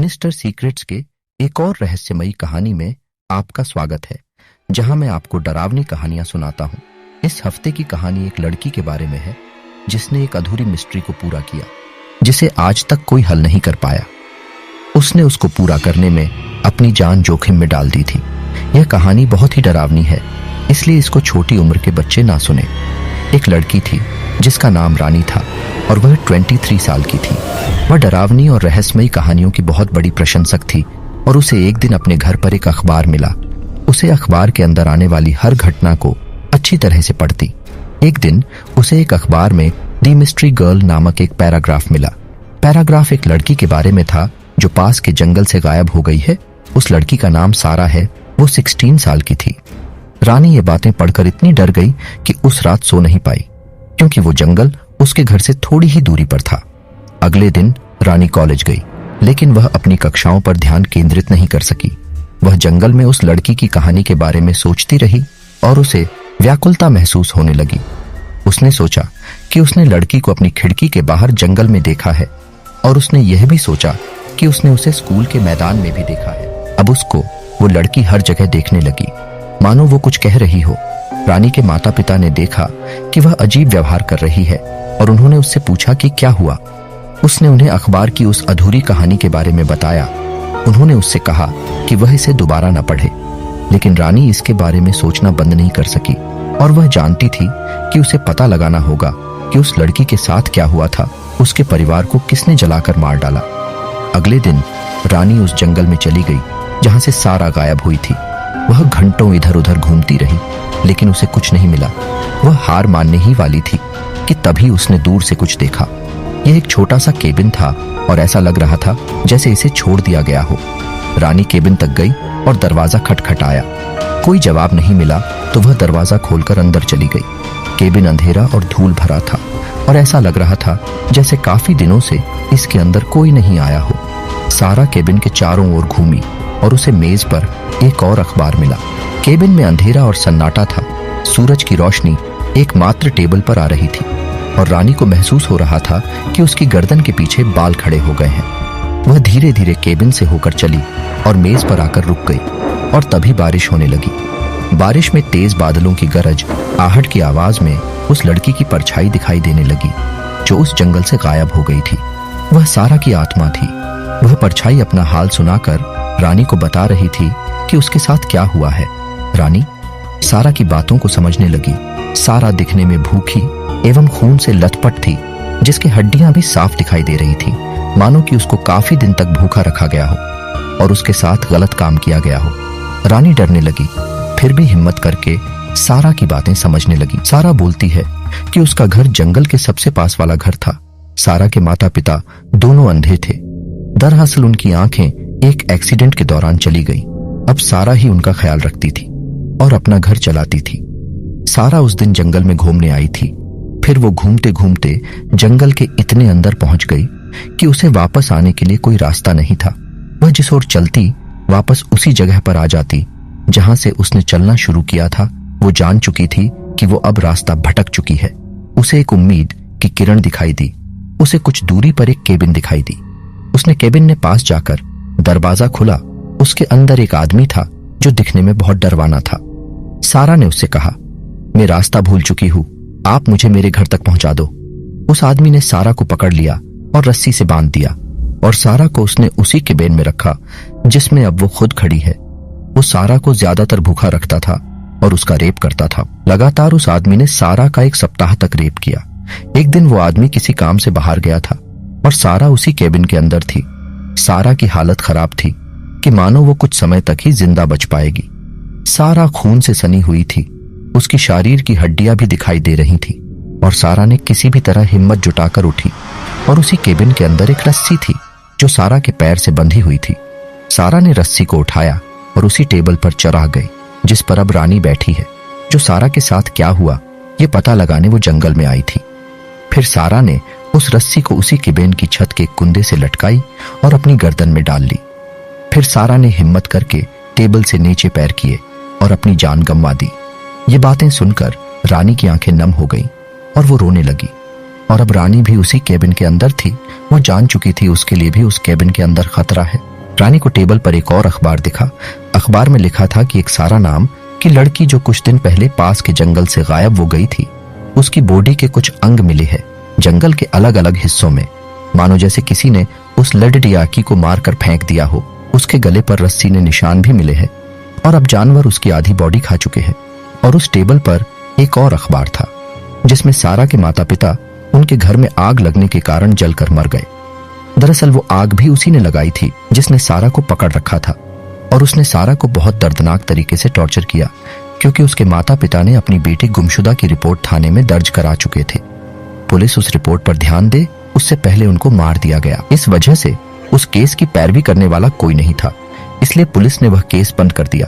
Sinister secrets के एक और रहस्यमयी कहानी में आपका स्वागत है, जहां मैं आपको डरावनी कहानियां सुनाता हूं। इस हफ्ते की कहानी एक लड़की के बारे में है जिसने एक अधूरी मिस्ट्री को पूरा किया, जिसे आज तक कोई हल नहीं कर पाया। उसने उसको पूरा करने में अपनी जान जोखिम में डाल दी थी। यह कहानी बहुत ही डरावनी है, इसलिए इसको छोटी उम्र के बच्चे ना सुने। एक लड़की थी जिसका नाम रानी था और वह 23 साल की थी। वह डरावनी और रहस्यमयी कहानियों की बहुत बड़ी प्रशंसक थी और उसे एक दिन अपने घर पर एक अखबार मिला। उसे अखबार के अंदर आने वाली हर घटना को अच्छी तरह से पढ़ती। एक दिन उसे एक अखबार में द मिस्ट्री गर्ल नामक एक पैराग्राफ मिला। पैराग्राफ एक लड़की के बारे में था जो पास के जंगल से गायब हो गई है। उस लड़की का नाम सारा है। वो 16 साल की थी। रानी ये बातें पढ़कर इतनी डर गई कि उस रात सो नहीं पाई, क्योंकि वो जंगल उसके घर से थोड़ी ही दूरी पर था। अगले दिन रानी कॉलेज गई, लेकिन वह अपनी कक्षाओं पर ध्यान केंद्रित नहीं कर सकी। वह जंगल में उस लड़की की कहानी के बारे में सोचती रही और उसे व्याकुलता महसूस होने लगी। उसने सोचा कि उसने लड़की को अपनी खिड़की के बाहर जंगल में देखा है और उसने यह भी सोचा कि उसने उसे स्कूल के मैदान में भी देखा है। अब उसको वो लड़की हर जगह देखने लगी, मानो वो कुछ कह रही हो। रानी के माता पिता ने देखा कि वह अजीब व्यवहार कर रही है और उन्होंने उससे पूछा कि क्या हुआ। उसने उन्हें अखबार की उस अधूरी कहानी के बारे में बताया। उन्होंने उससे कहा कि वह इसे दोबारा न पढ़े, लेकिन रानी इसके बारे में सोचना बंद नहीं कर सकी और वह जानती थी कि उसे पता लगाना होगा कि उस लड़की के साथ क्या हुआ था, उसके परिवार को किसने जलाकर मार डाला। अगले दिन रानी उस जंगल में चली गई जहां से सारा गायब हुई थी। वह घंटों इधर उधर घूमती रही, लेकिन उसे कुछ नहीं मिला। वह हार मानने ही वाली थी कि तभी उसने दूर से कुछ देखा। यह एक छोटा सा केबिन था और ऐसा लग रहा था जैसे इसे छोड़ दिया गया हो। रानी केबिन तक गई और दरवाजा खटखटाया। कोई जवाब नहीं मिला तो वह दरवाजा खोलकर अंदर चली गई। केबिन अंधेरा और धूल भरा था और ऐसा लग रहा था जैसे काफी दिनों से इसके अंदर कोई नहीं आया हो। सारा केबिन के चारों ओर घूमी और उसे मेज पर एक और अखबार मिला। केबिन में अंधेरा और सन्नाटा था। सूरज की रोशनी एकमात्र टेबल पर आ रही थी और रानी को महसूस हो रहा था कि उसकी गर्दन के पीछे बाल खड़े हो गए हैं। वह धीरे धीरे केबिन से होकर चली और मेज पर आकर रुक गई और तभी बारिश होने लगी। बारिश में तेज बादलों की गरज, आहट की आवाज में उस लड़की की परछाई दिखाई देने लगी जो उस जंगल से गायब हो गई थी। वह सारा की आत्मा थी। वह परछाई अपना हाल सुनाकर रानी को बता रही थी कि उसके साथ क्या हुआ है। रानी सारा की बातों को समझने लगी। सारा दिखने में भूखी एवं खून से लथपथ थी, जिसकी हड्डियां भी साफ दिखाई दे रही थी, मानो कि उसको काफी दिन तक भूखा रखा गया हो और उसके साथ गलत काम किया गया हो। रानी डरने लगी, फिर भी हिम्मत करके सारा की बातें समझने लगी। सारा बोलती है कि उसका घर जंगल के सबसे पास वाला घर था। सारा के माता पिता दोनों अंधे थे। दरअसल उनकी आंखें एक एक्सीडेंट के दौरान चली गई। अब सारा ही उनका ख्याल रखती थी और अपना घर चलाती थी। सारा उस दिन जंगल में घूमने आई थी। फिर वो घूमते घूमते जंगल के इतने अंदर पहुंच गई कि उसे वापस आने के लिए कोई रास्ता नहीं था। वह जिस ओर चलती वापस उसी जगह पर आ जाती जहां से उसने चलना शुरू किया था। वो जान चुकी थी कि वो अब रास्ता भटक चुकी है। उसे एक उम्मीद की किरण दिखाई दी। उसे कुछ दूरी पर एक केबिन दिखाई दी। उसने केबिन के पास जाकर दरवाजा खुला। उसके अंदर एक आदमी था जो दिखने में बहुत डरवाना था। सारा ने उससे कहा, मैं रास्ता भूल चुकी हूं, आप मुझे मेरे घर तक पहुंचा दो। उस आदमी ने सारा को पकड़ लिया और रस्सी से बांध दिया और सारा को उसने उसी केबिन में रखा जिसमें अब वो खुद खड़ी है। वो सारा को ज्यादातर भूखा रखता था और उसका रेप करता था। लगातार उस आदमी ने सारा का 1 सप्ताह तक रेप किया। एक दिन वो आदमी किसी काम से बाहर गया था और सारा उसी केबिन के अंदर थी। सारा की हालत खराब थी कि मानो वो कुछ समय तक ही जिंदा बच पाएगी। सारा खून से सनी हुई थी। उसकी शरीर की हड्डियां भी दिखाई दे रही थी और सारा ने किसी भी तरह हिम्मत जुटाकर उठी और उसी केबिन के अंदर एक रस्सी थी जो सारा के पैर से बंधी हुई थी। सारा ने रस्सी को उठाया और उसी टेबल पर चढ़ा गई जिस पर अब रानी बैठी है। जो सारा के साथ क्या हुआ ये पता लगाने वो जंगल में आई थी। फिर सारा ने उस रस्सी को उसी केबिन की छत के कुंदे से लटकाई और अपनी गर्दन में डाल ली। फिर सारा ने हिम्मत करके टेबल से नीचे पैर किए और अपनी जान गंवा दी। ये बातें सुनकर रानी की आंखें नम हो गईं और वो रोने लगी। और अब रानी भी उसी केबिन के अंदर थी। वो जान चुकी थी उसके लिए भी उस केबिन के अंदर खतरा है। रानी को टेबल पर एक और अखबार दिखा। अखबार में लिखा था कि एक सारा नाम की लड़की जो कुछ दिन पहले पास के जंगल से गायब हो गई थी, उसकी बॉडी के कुछ अंग मिले हैं जंगल के अलग अलग हिस्सों में, मानो जैसे किसी ने उस लड़डियाकी को मारकर फेंक दिया हो। उसके गले पर रस्सी ने निशान भी मिले हैं और अब जानवर उसकी आधी बॉडी खा चुके हैं। और उस टेबल पर एक और अखबार था जिसमें सारा के माता पिता उनके घर में आग लगने के कारण जलकर मर गए। दरअसल वो आग भी उसी ने लगाई थी जिसने सारा को पकड़ रखा था, और उसने सारा को बहुत दर्दनाक तरीके से टॉर्चर किया क्योंकि उसके माता पिता ने अपनी बेटी गुमशुदा की रिपोर्ट थाने में दर्ज करा चुके थे। पुलिस उस रिपोर्ट पर ध्यान दे उससे पहले उनको मार दिया गया। इस वजह से उस केस की पैरवी करने वाला कोई नहीं था, इसलिए पुलिस ने वह केस बंद कर दिया।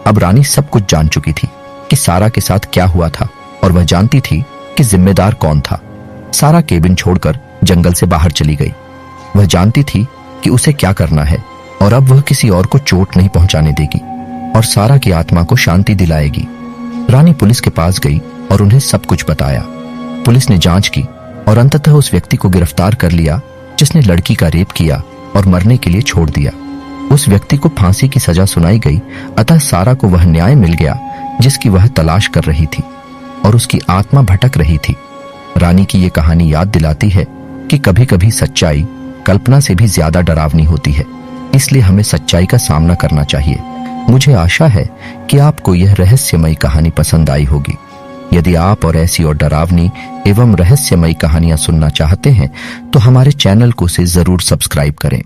अब रानी सब कुछ जान चुकी थी कि सारा के साथ क्या हुआ था, और वह जानती थी कि जिम्मेदार कौन था। सारा केबिन छोड़कर जंगल से बाहर चली गई। वह जानती थी कि उसे क्या करना है, और अब वह किसी और को चोट नहीं पहुंचाने देगी और सारा की आत्मा को शांति दिलाएगी। रानी पुलिस के पास गई और उन्हें सब कुछ बताया। पुलिस ने जांच की और अंततः उस व्यक्ति को गिरफ्तार कर लिया जिसने लड़की का रेप किया और मरने के लिए छोड़ दिया। उस व्यक्ति को फांसी की सजा सुनाई गई, अतः सारा को वह न्याय मिल गया जिसकी वह तलाश कर रही थी और उसकी आत्मा भटक रही थी। रानी की ये कहानी याद दिलाती है कि कभी कभी सच्चाई कल्पना से भी ज्यादा डरावनी होती है, इसलिए हमें सच्चाई का सामना करना चाहिए। मुझे आशा है कि आपको यह रहस्यमयी कहानी पसंद आई होगी। यदि आप और ऐसी और डरावनी एवं रहस्यमयी कहानियां सुनना चाहते हैं तो हमारे चैनल को से जरूर सब्सक्राइब करें।